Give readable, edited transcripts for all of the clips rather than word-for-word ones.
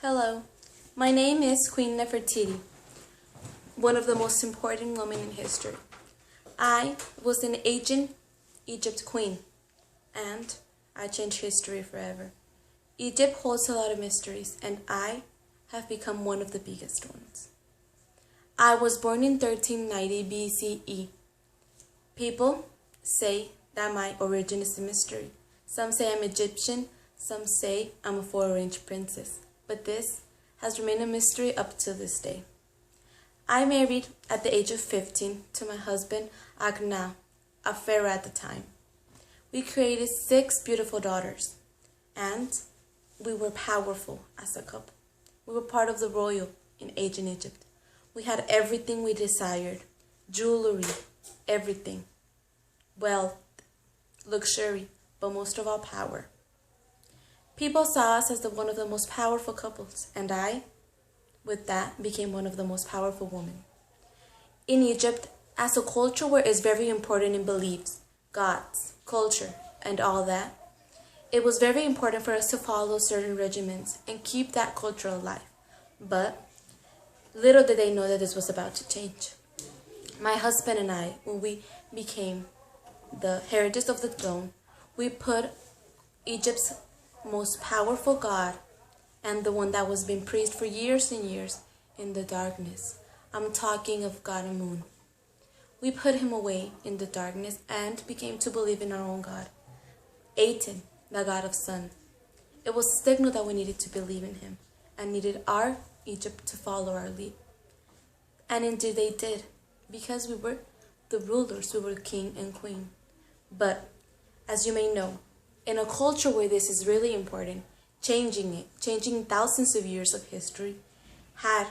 Hello, my name is Queen Nefertiti, one of the most important women in history. I was an ancient Egypt queen, and I changed history forever. Egypt holds a lot of mysteries, and I have become one of the biggest ones. I was born in 1390 BCE. People say that my origin is a mystery. Some say I'm Egyptian, some say I'm a four-range princess. But this has remained a mystery up to this day. I married at the age of 15 to my husband, Agna, a pharaoh at the time. We created 6 beautiful daughters, and we were powerful as a couple. We were part of the royal in ancient Egypt. We had everything we desired, jewelry, everything, wealth, luxury, but most of all power. People saw us as one of the most powerful couples, and I, with that, became one of the most powerful women. In Egypt, as a culture where it's very important in beliefs, gods, culture, and all that, it was very important for us to follow certain regimens and keep that culture alive. But little did they know that this was about to change. My husband and I, when we became the heritage of the throne, we put Egypt's most powerful God and the one that was being praised for years and years in the darkness. I'm talking of God and Moon. We put him away in the darkness and became to believe in our own God, Aten, the God of sun. It was a signal that we needed to believe in him and needed our Egypt to follow our lead. And indeed they did, because we were the rulers, we were king and queen. But as you may know, in a culture where this is really important, changing thousands of years of history, had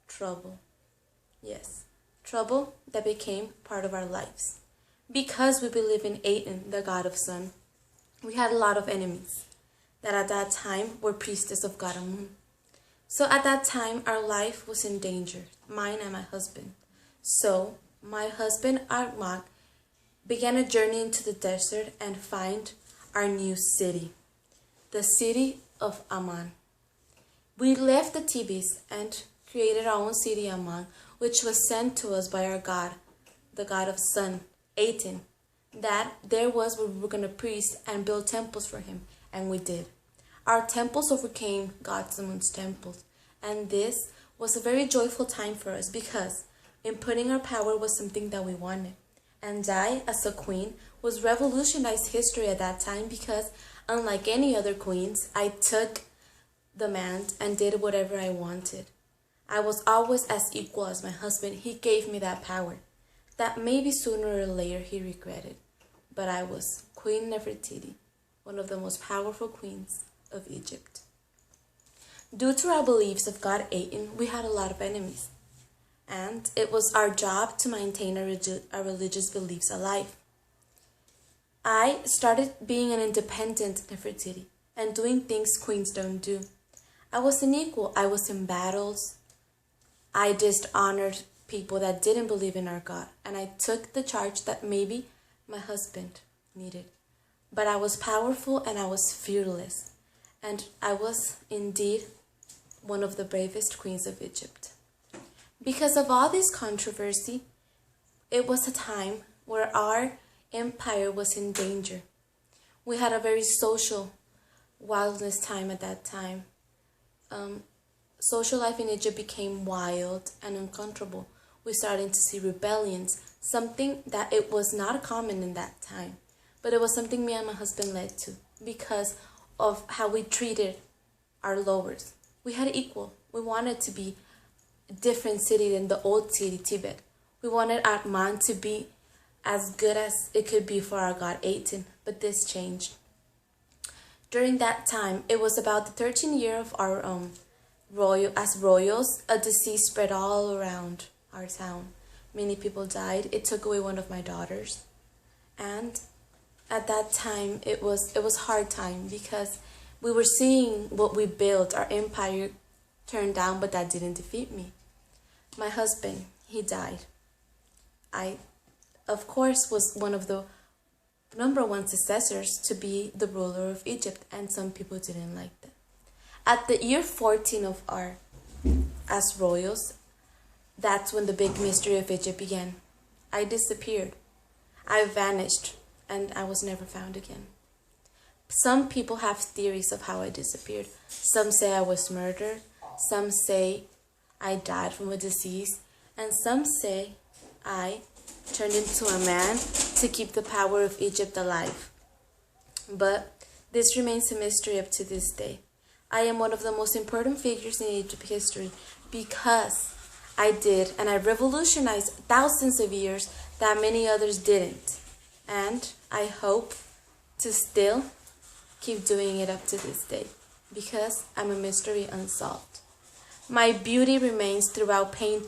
trouble. Yes, trouble that became part of our lives. Because we believe in Aten, the god of sun, we had a lot of enemies that at that time were priestess of God and Moon. So at that time, our life was in danger, mine and my husband. So my husband, Armak, began a journey into the desert and find our new city, the city of Amman. We left the Tibis and created our own city, Amman, which was sent to us by our God, the God of sun, Aten. That there was where we were going to priest and build temples for him, and we did. Our temples overcame God's and Moon's temples, and this was a very joyful time for us because inputting our power was something that we wanted. And I, as a queen, was revolutionized history at that time because, unlike any other queens, I took the man and did whatever I wanted. I was always as equal as my husband. He gave me that power that maybe sooner or later he regretted. But I was Queen Nefertiti, one of the most powerful queens of Egypt. Due to our beliefs of God Aten, we had a lot of enemies. And it was our job to maintain our religious beliefs alive. I started being an independent Nefertiti and doing things queens don't do. I was an equal. I was in battles. I dishonored people that didn't believe in our God. And I took the charge that maybe my husband needed. But I was powerful and I was fearless. And I was indeed one of the bravest queens of Egypt. Because of all this controversy, it was a time where our empire was in danger. We had a very social wildness time at that time. Social life in Egypt became wild and uncomfortable. We started to see rebellions, something that it was not common in that time. But it was something me and my husband led to because of how we treated our lowers. We had equal. We wanted to be different city than the old city, Tibet. We wanted Amman to be as good as it could be for our god Aten, but this changed. During that time, it was about the 13th year of our royals, a disease spread all around our town. Many people died. It took away one of my daughters. And at that time, it was hard time because we were seeing what we built, our empire turned down, but that didn't defeat me. My husband, he died. I, of course, was one of the #1 successors to be the ruler of Egypt, and some people didn't like that. At the year 14 of our as royals, that's when the big mystery of Egypt began. I disappeared. I vanished, and I was never found again. Some people have theories of how I disappeared. Some say I was murdered. Some say I died from a disease. And some say I turned into a man to keep the power of Egypt alive. But this remains a mystery up to this day. I am one of the most important figures in Egypt history because I did, and I revolutionized thousands of years that many others didn't. And I hope to still keep doing it up to this day because I'm a mystery unsolved. My beauty remains throughout painting.